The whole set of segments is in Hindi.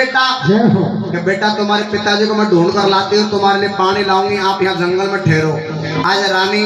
बेटा कि बेटा तुम्हारे पिताजी को मैं ढूंढ कर लाती हूँ, तुम्हारे लिए पानी लाऊंगी, आप यहाँ जंगल में ठहरो। आज रानी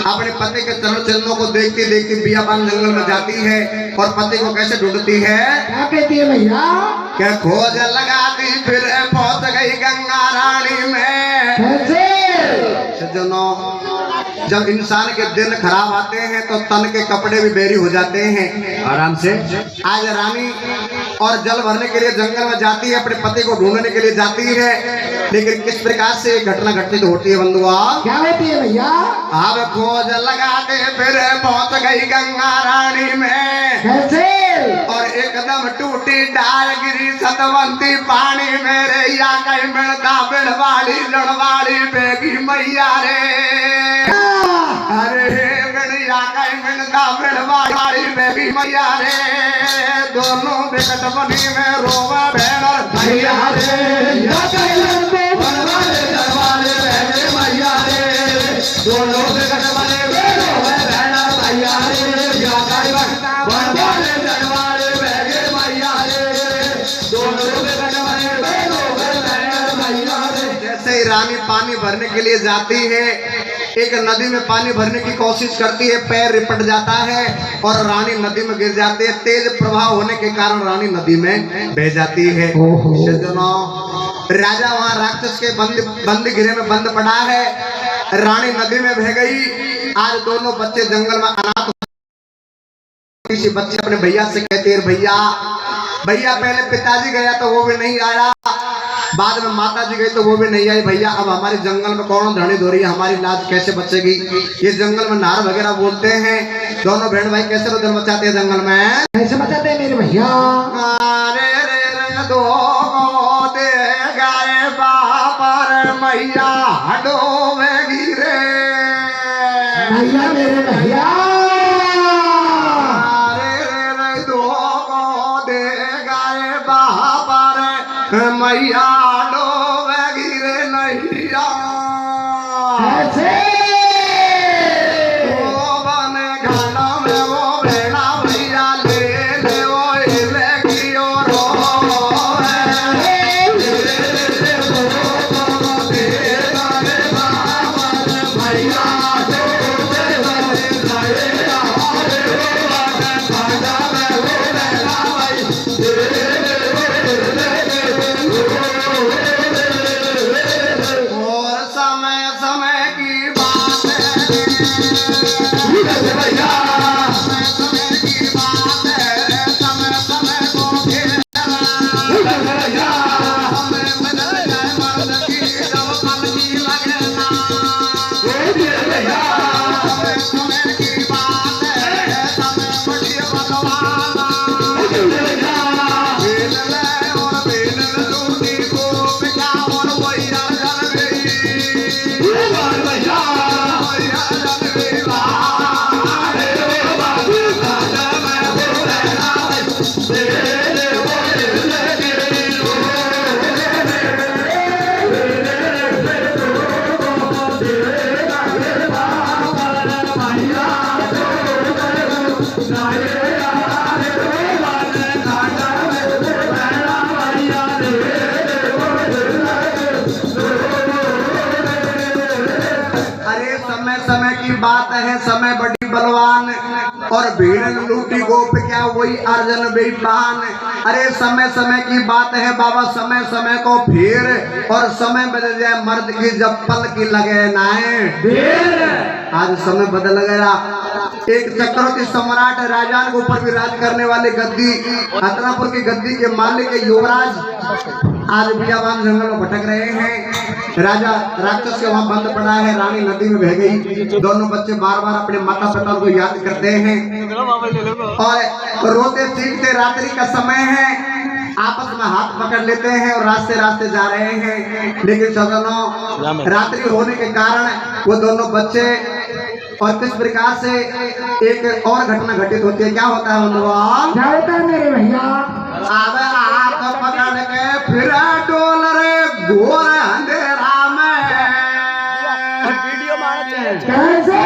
अपने पति के चरणों को देखती देखती बियाबान जंगल में जाती है और पति को कैसे ढूंढती है, क्या कहती है भैया? क्या खोज लगाती फिर पहुंच गई गंगा रानी में। कैसे? सज्जनों, जब इंसान के दिन खराब आते हैं तो तन के कपड़े भी बेरी हो जाते हैं आराम से। आज रानी और जल भरने के लिए जंगल में जाती है, अपने पति को ढूंढने के लिए जाती है, लेकिन किस प्रकार से घटना घटित होती है बंधुआ? क्या होती है भैया? अब खोज लगाते फिर पहुंच गई गंगा रानी में। कैसे? और एकदम टूटी डाल गिरी सतवंती पानी मेरे या कहीं मिलता बिड़वाड़ी लड़वाड़ी बेगी मैया रे। अरे गणिया कहीं मिलता बिड़वाड़ी बेगी मैया रे। दोनों बिकट बनी में रोवा भेड़ भैया रे। बनवाले दरबारे बेगे मैया रे। दोनों बिकट बने में रोवा भेड़ भैया रे। या कहीं बनवाले दरबारे बेगे मैया रे। दोनों बिकट बने में रोवा भेड़ भैया रे। जैसे ही रानी पानी भरने के लिए जाती है, एक नदी में पानी भरने की कोशिश करती है, पैर रिपट जाता है और रानी नदी में गिर जाती है। तेज प्रवाह होने के कारण रानी नदी में बह जाती है। राजा वहां राक्षस के बंद गृह में बंद पड़ा है, रानी नदी में बह गई। आज दोनों बच्चे जंगल में अनाथ। किसी बच्चे अपने भैया से कहते हैं, भैया भैया पहले पिताजी गया तो वो भी नहीं आया, बाद में माता जी गई तो वो भी नहीं आई, भैया अब हमारे जंगल में कौन धनी धोरी, हमारी लाज कैसे बचेगी? ये जंगल में नार वगैरह बोलते हैं। दोनों बहन भाई कैसे रोदन मचाते हैं जंगल में? कैसे बचाते हैं मेरे भैया? रे रे रे दो दे गाए बापर मैया हडो वेगी रे। भैया मेरे भैया रे रे रे दो दे गाए बापर मैया बात है, समय बड़ी बलवान और भीड़ लूटी गोप क्या वही अर्जन बेईमान। अरे समय समय की बात है बाबा, समय समय को फिर और समय बदल जाए मर्द की जब पल की लगे नाए। आज समय बदल गया। एक चक्रवर्ती सम्राट राजान के ऊपर भी राज करने वाले गद्दी हतनापुर की गद्दी के मालिक युवराज आज बियाबान जंगल में भटक रहे हैं। राजा राक्षस के वहां बंद पड़ा है, रानी नदी में बह गई। दोनों बच्चे बार बार अपने माता पिता को याद करते हैं और रोते चीखते, रात्रि का समय है, आपस में हाथ पकड़ लेते हैं और रास्ते रास्ते जा रहे हैं। लेकिन सजनों, रात्रि होने के कारण वो दोनों बच्चे और किस प्रकार से एक और घटना घटित होती है। क्या होता है भगवान? क्या होता है मेरे भैया? आवे हाथ पकड़ के फिर डोल रे घोर अंधेरा में। कैसे?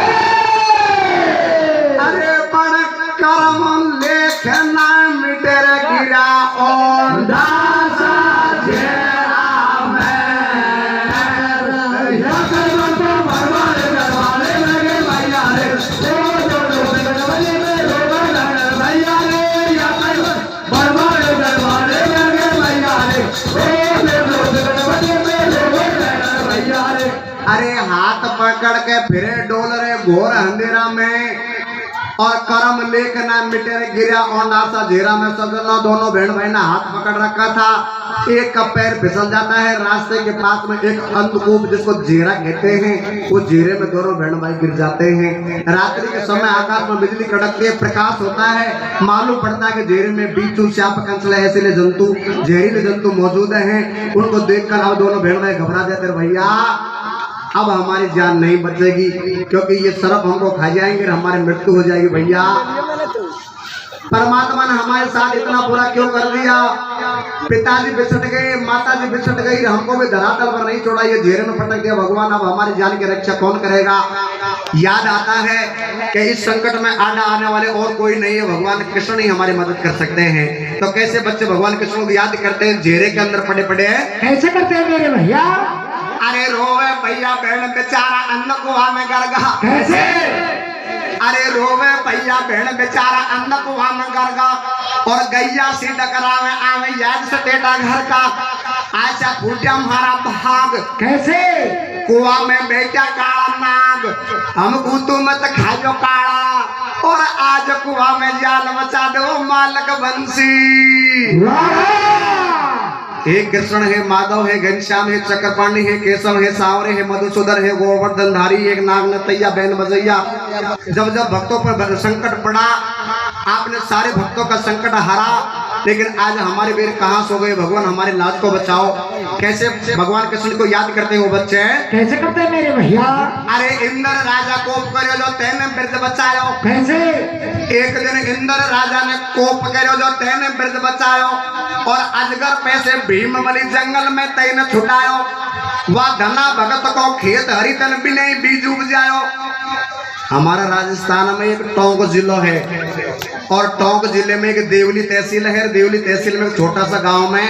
अरे पण कर्म लेखना मिटर गिरा और दासा पकड़ के फिरे डोल रे घोर अंधेरा में और करम लेक ना मिटे गिरा और नासा झेरा में सजना दोनों बहन भाई ने हाथ पकड़ रखा था। एक का पैर फिसल जाता है रास्ते के पास में एक अंधकूप जिसको जीरा कहते हैं, वो जीरे में दोनों बहन भाई गिर जाते हैं। रात्रि के समय आकाश में बिजली कड़कती है, प्रकाश होता है, मालूम पड़ता है कि जीरे में बीचू सांप कंचले ऐसे जंतु जहरीले जंतु मौजूद हैं। उनको देखकर अब दोनों बहन भाई घबरा जाते, भैया अब हमारी जान नहीं बचेगी क्योंकि ये सर्प हमको खा जाएंगे, हमारी मृत्यु हो जाएगी। भैया परमात्मा ने हमारे साथ इतना बुरा क्यों कर दिया? पिताजी बिछट गए, माताजी बिछट गई, हमको भी धरातल पर नहीं छोड़ा, ये घेरे में पटक दिया। भगवान अब हमारी जान की रक्षा कौन करेगा? याद आता है कि इस संकट में आने वाले और कोई नहीं है, भगवान कृष्ण ही हमारी मदद कर सकते हैं। तो कैसे बच्चे भगवान कृष्ण को याद करते हैं? घेरे के अंदर पड़े पड़े कैसे करते हैं मेरे भैया? अरे रोवे भैया बहन बेचारा अन्न कुआ में गर गा। कैसे? अरे रोवे भैया बहन बेचारा अन्न कुआ में गर गा और गैया से टकरावे आवे याद से टेटा घर का आशा फूटा हमारा भाग। कैसे? कुआ में बेटा काला नाग, हमको तो मत खाओ काला और आज कुआ में जाल बचा दो मालक बंसी। हे कृष्ण है माधव है घनश्याम है चक्रपाणी है केशव है सावरे है मधुसूदन है गोवर्धन धारी एक नाग नतैया बहन बजैया। जब जब भक्तों पर संकट पड़ा आपने सारे भक्तों का संकट हरा, लेकिन आज हमारे वीर कहाँ सो गए? भगवान हमारे लाज को बचाओ। कैसे भगवान कृष्ण को याद करते हैं वो बच्चे? कैसे करते हैं मेरे भैया? अरे इंद्र राजा कोप करो जो तेने वृद्ध बचायो। कैसे? एक दिन इंद्र राजा ने कोप करो जो तेने वृद्ध बचायो और अजगर पैसे भीम बलि जंगल में तेने छुटायो। वह धना भगत को खेत हरितन बिने बीज उपजायो। हमारा राजस्थान में एक टोंक जिला है और टोंक जिले में एक देवली तहसील है। देवली तहसील में एक छोटा सा गांव में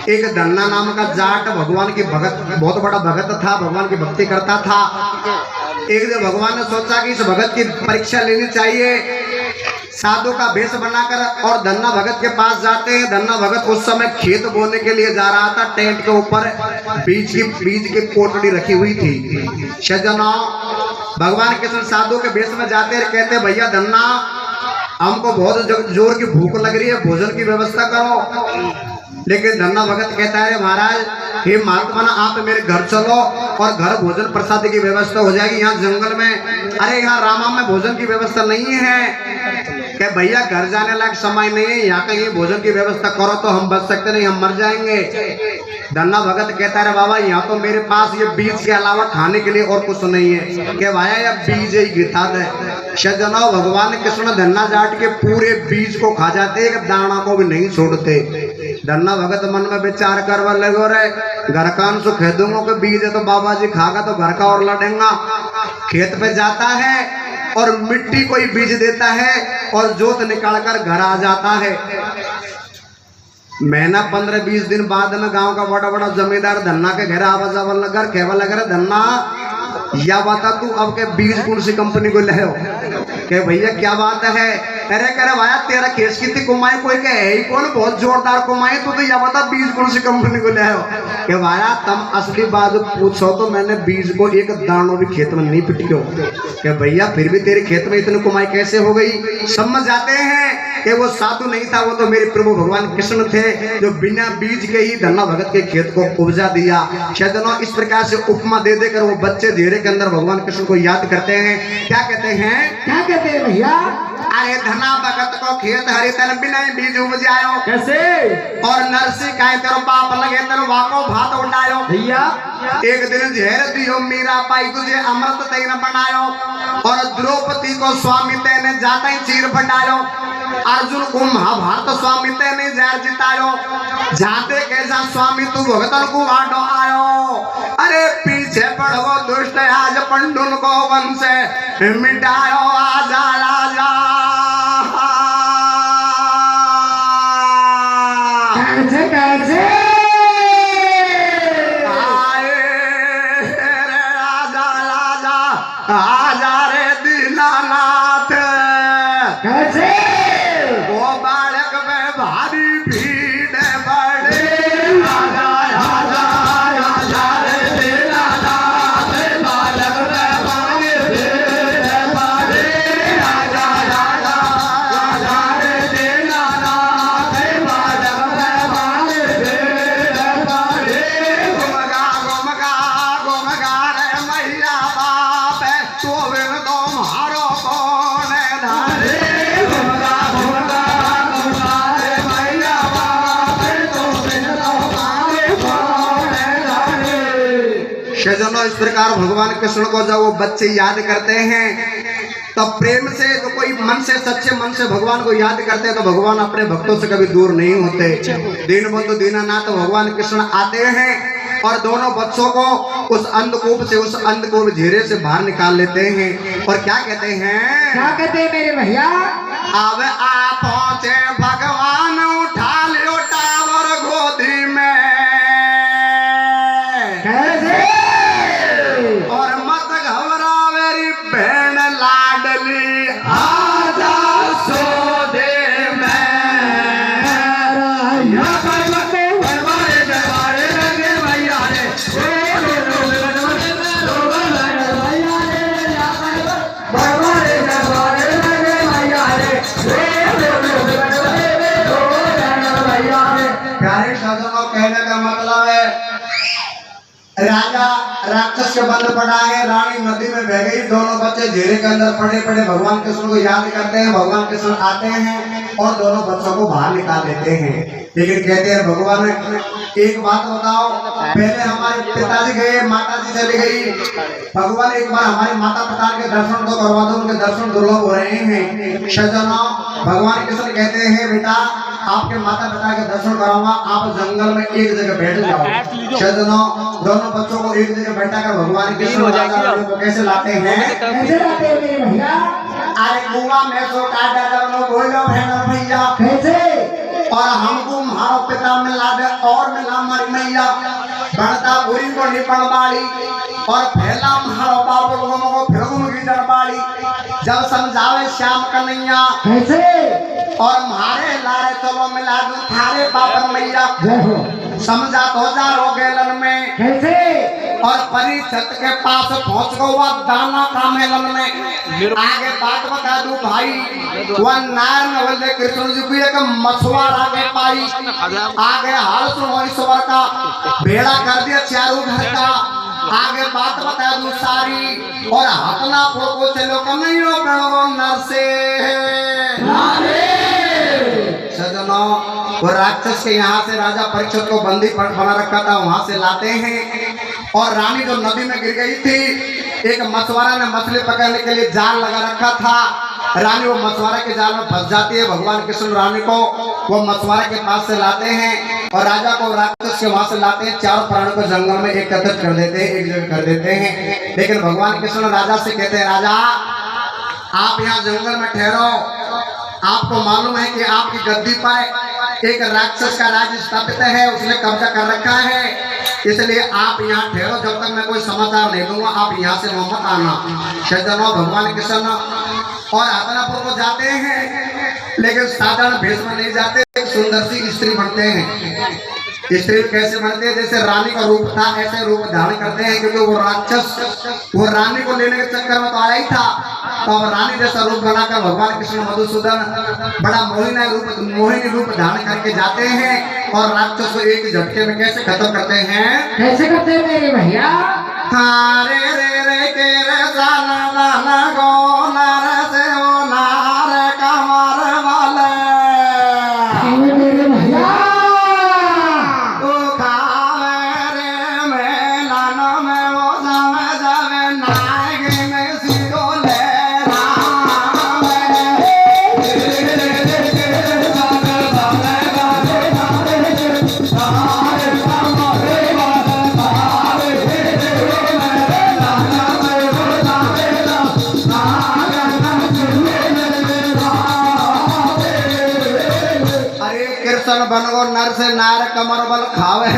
एक धन्ना नाम का जाट भगवान की भगत, बहुत बड़ा भगत था, भगवान की भक्ति करता था। एक दिन भगवान ने सोचा कि इस भगत की परीक्षा लेनी चाहिए। साधु का भेष बनाकर और धन्ना भगत के पास जाते हैं। धन्ना भगत उस समय खेत बोने के लिए जा रहा था। टेंट के ऊपर बीज की पोटली रखी हुई थी। सज्जनों भगवान कृष्ण साधु के भेष में जाते हैं, कहते भैया धन्ना हमको बहुत जोर की भूख लग रही है, भोजन की व्यवस्था करो। लेकिन धन्ना भगत कहता है महाराज हे महात्मा आप मेरे घर चलो और घर भोजन प्रसाद की व्यवस्था हो जाएगी। यहाँ जंगल में अरे यहाँ रामा में भोजन की व्यवस्था नहीं है। क्या भैया घर जाने लायक समय नहीं है, यहाँ कहीं भोजन की व्यवस्था करो तो हम बच सकते नहीं, हम मर जाएंगे। धन्ना भगत कहता है बाबा यहाँ तो मेरे पास ये बीज के अलावा खाने के लिए और कुछ नहीं है। क्या भाया ये बीज ही गिरता है। सज्जनों भगवान कृष्ण धन्ना जाट के पूरे बीज को खा जाते, एक दाना को भी नहीं छोड़ते। धन्ना भगत मन में विचार करवा लगो रे घर का अंश कह दूंगा कि बीज है तो बाबा जी खागा तो घर का और लड़ेगा। खेत पे जाता है और मिट्टी को ही बीज देता है और जोत निकाल कर घर आ जाता है। महीना 15-20 दिन बाद में गांव का बड़ा बड़ा जमींदार धन्ना के घर आवाज लगा कहवा लग रहा धन्ना या बता तू अब के बीज कौन सी कंपनी को ले हो? कहे भैया क्या बात है? अरे कह भाया तेरा केस कितनी कमाई कोई कहे कौन बहुत जोरदार कमाई तो या बता बीज कौन सी कंपनी को ले हो? कहे भाया तुम असली बात पूछो तो मैंने बीज को एक दानों भी खेत में नहीं पिटियो। कहे भैया फिर भी तेरे खेत में इतनी कमाई कैसे हो गई? समझ जाते हैं कि वो साधु नहीं था, वो तो मेरे प्रभु भगवान कृष्ण थे जो बिना बीज के ही धन्ना भगत के खेत को उपजा दिया। सज्जनों इस प्रकार से उपमा दे देकर वो बच्चे धीरे के अंदर भगवान कृष्ण को याद करते हैं। क्या कहते हैं? क्या कहते हैं भैया? अरे धना भगत को खेत हरितन बिना बीज उपजायो। कैसे? और नरसी का तेरो बाप लगे तेरो वाको भात उड़ायो। भैया एक दिन झेर दियो मीरा पाई तुझे अमृत तेन बनायो और द्रौपदी को स्वामी तेने जाता ही चीर फटायो। अर्जुन को महाभारत स्वामी तेने जहर जितायो। जाते कैसा स्वामी तू भगतन को आडो आयो। अरे पीछे पड़ो दुष्ट आज पंडुन को वंश मिटायो आजा राजा। कैसे कैसे? आए रे राजा राजा आजा रे दीनानाथ। कैसे? वो बालक में भारी भीड़ बड़े राजा राजा राजा रे दीनानाथ बालक में सजनों इस प्रकार भगवान कृष्ण को जब वो बच्चे याद करते हैं तो प्रेम से जो कोई मन से सच्चे मन से भगवान को याद करते हैं तो भगवान अपने भक्तों से कभी दूर नहीं होते। दीनबंधु दीनानाथ भगवान कृष्ण आते हैं और दोनों बच्चों को उस अंधकूप झीरे से बाहर निकाल लेते हैं और क्या कहते हैं? क्या कहते हैं मेरे भैया? अब आ पहुंचे भगवान उठा लो टावर गोदी में कैसे? और मत घबरा मेरी बहन लाडली आजा सोदे में। प्यारे सजनों कहने का मतलब है राजा राक्षस के बंद पड़ा है, रानी नदी में बह गई, दोनों बच्चे झीरे के अंदर पड़े पड़े भगवान कृष्ण को याद करते हैं। भगवान कृष्ण आते हैं और दोनों बच्चों को बाहर निकाल देते हैं। लेकिन कहते हैं भगवान एक बात बताओ, पहले हमारे पिताजी गए, माता जी चली गई, भगवान एक बार हमारे माता पिता के दर्शन तो करवा दो, उनके दर्शन दुर्लभ हो रहे हैं। सजनों भगवान कृष्ण कहते हैं बेटा आपके माता पिता के दर्शन कराऊंगा, आप जंगल में एक जगह बैठ जाओ। सजनों दोनों बच्चों को एक जगह बैठा कर भगवान कृष्ण को कैसे लाते हैं? कैसे लाते हैं मेरे भैया? अरे कुआं में सो काटा बोलो भैया कैसे? और हमको मारो पिता मिला दे और मिला मरी मैया बनता बुरी को निपण बाड़ी और फैला मारो बाबू लोगों को फिर की दरबाड़ी जब समझावे श्याम कन्हैया कैसे? और मारे लारे चलो मिला दूं थारे पापन मैया समझा तो जा रोगेलन में कैसे? और परी छत के पास पहुंच गो वह दाना का मेलन में। आगे बात बता दूं भाई, वह नारायण नवल कृष्ण जी की एक मछुआर आगे पाई, आगे हाल सुनो ईश्वर का बेड़ा कर दिया चारों घर का। आगे बात बता दूं सारी और हटना फोको चलो कन्हैया प्रणव नर से। सजनों वो राक्षस के यहाँ से राजा परीक्षित को बंदी बना रखा था, वहां से लाते हैं और रानी जो नदी में गिर गई थी, एक मछुआरा ने मछली पकड़ने के लिए जाल लगा रखा था। रानी वो मछुआरा के जाल में फंस जाती है। भगवान कृष्ण रानी को वो मछुआरा के पास से लाते हैं और राजा को राक्षस के वहां से लाते हैं। चारों प्राणों को जंगल में एकत्रित कर देते हैं, एक जगह कर देते हैं। लेकिन भगवान कृष्ण राजा से कहते हैं राजा आप यहाँ जंगल में ठहरो, आपको मालूम है कि आपकी गद्दी पर एक राक्षस का राज स्थापित है, उसने कब्जा कर रखा है, इसलिए आप यहाँ ठहरो, जब तक मैं कोई समाचार नहीं दूंगा आप यहाँ से मत आना। सज्जनों भगवान कृष्ण और हस्तिनापुर को जाते हैं, लेकिन साधारण भेष में नहीं जाते, एक सुंदर सी स्त्री बनते हैं। स्त्री कैसे बनते हैं? जैसे रानी का रूप था ऐसे रूप धारण करते हैं, क्योंकि वो राक्षस वो रानी को लेने के चक्कर में तो आया ही था, तो अब रानी जैसा रूप बनाकर भगवान कृष्ण मधुसूदन बड़ा मोहिनी रूप धारण करके जाते हैं और राक्षस को एक झटके में कैसे खत्म करते हैं? कैसे करते हैं मेरे भैया? हारे रे रे के रे जाना जाना गो नार से ओ नार कमर वाले मेरे भैया बनगो नर से नार कमर बल खावे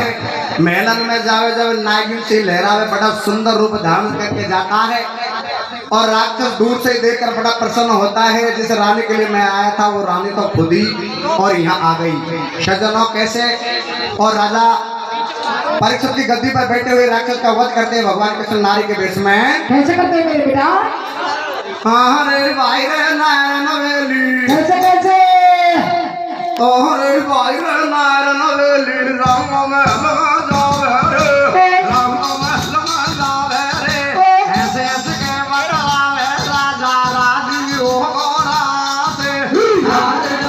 मेलन में जावे जब नागिन से लहरावे बड़ा सुंदर रूप धारण करके जाता है और राक्षस दूर से देखकर बड़ा प्रसन्न होता है। जिस रानी के लिए मैं आया था वो रानी तो खुद ही और यहाँ आ गई। सज्जनों कैसे और राजा परीक्षित की गद्दी पर बैठे हुए राक्षस का वध करते हैं भगवान कृष्ण नारी के वेश में। कैसे करते हैं मेरे बेटा? हाँ रे भाई रे नारायण नवेली कैसे कैसे? रे भाई रे नारायण नवेली राम में लगा जावे रे राम में लगा जावे रे ऐसे ऐसे के बटलावे राजा राजी हो गोरासे। रे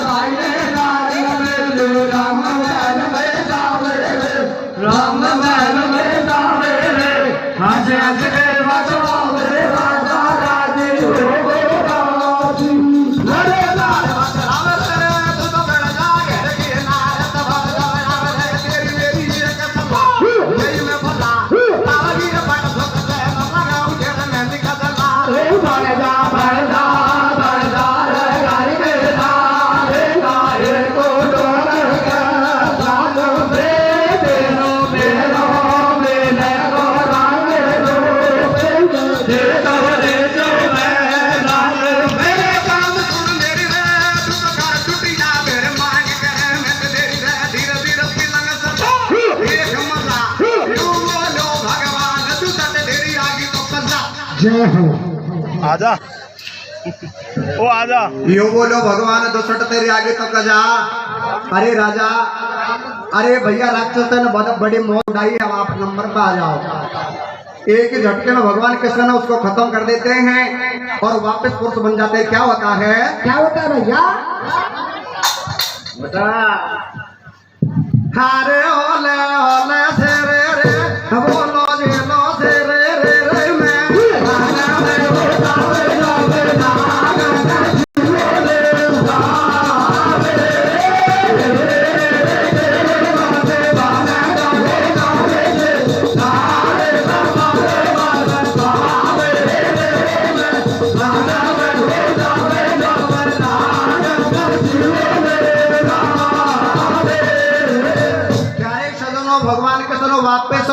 भाई रे नारायण नवेली राम में लगा जावे रे राम में लगा जावे रे हंस हंस के बसवावे राजा राजी हो राजी अरे लाल बसरावे रे तू तो बड़ जागे रे नार तब जावे रे तेरी मेरी एक सभा जय में भला तावीर बट सकते न लगाऊ जेर में निकलला रे बड़दा बड़दा बड़दा रे गारी के दारे गारे को डोल के लालो बे देनो मेरो मेरे को रंग दो दे दो रे जो मैं लाल मेरे काम सुन मेरी रे तू तो कर टूटी ना मेरे मांग करे मैं तो तेरी रे धीरे धीरे पिलंग सब एक मजा यू बोलो भगवान तू सत तेरी आगे तो कजा जय हो आजा ओ आजा यो बोलो भगवान तो सट तेरे आगे तो कजा अरे राजा अरे भैया राक्षस ने बहुत बड़ी मौत आई अब आप नंबर पे आ जाओ एक ही झटके में भगवान कृष्ण ने उसको खत्म कर देते हैं और वापस पुरुष बन जाते हैं क्या होता है क्या होता है भैया बता हारे ओले ओले से रे बोलो जे लो से रे मैं भगवान के सनो वापस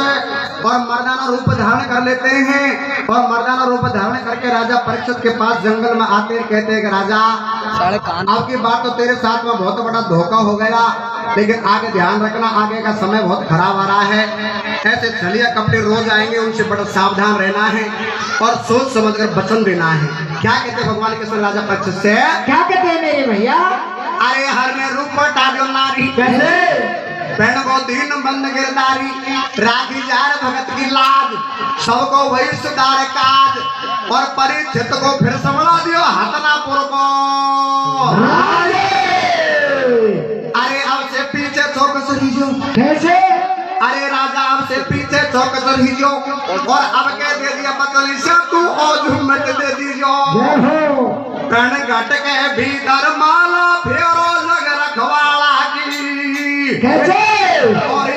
और मर्दाना रूप धारण कर लेते हैं और मर्दाना रूप धारण करके राजा परीक्षित के पास जंगल में आते हैं कहते हैं कि राजा आपकी बात तो तेरे साथ में बहुत बड़ा धोखा हो गया लेकिन आगे ध्यान रखना आगे का समय बहुत खराब आ रहा है ऐसे छलिया कपड़े रोज आएंगे उनसे बड़ा सावधान रहना है और सोच समझ कर वचन देना है क्या कहते हैं भगवान के सन राजा परीक्षित से क्या कहते हैं मेरे भैया अरे हर में रूप टालो नारी कैसे पेड़ को दीन बंद गिरदारी राखी जार भगत की लाज सबको वही सुधार काज और परीक्षित को फिर संभला दियो हतनापुर को अरे अब से पीछे चौकस लीजो कैसे अरे राजा अब से पीछे चौकस लीजो और अब के दे दिया बतली से तू और झुमट दे दीजो पेड़ घट के भीतर माला फेरो लग रखवाला की कैसे और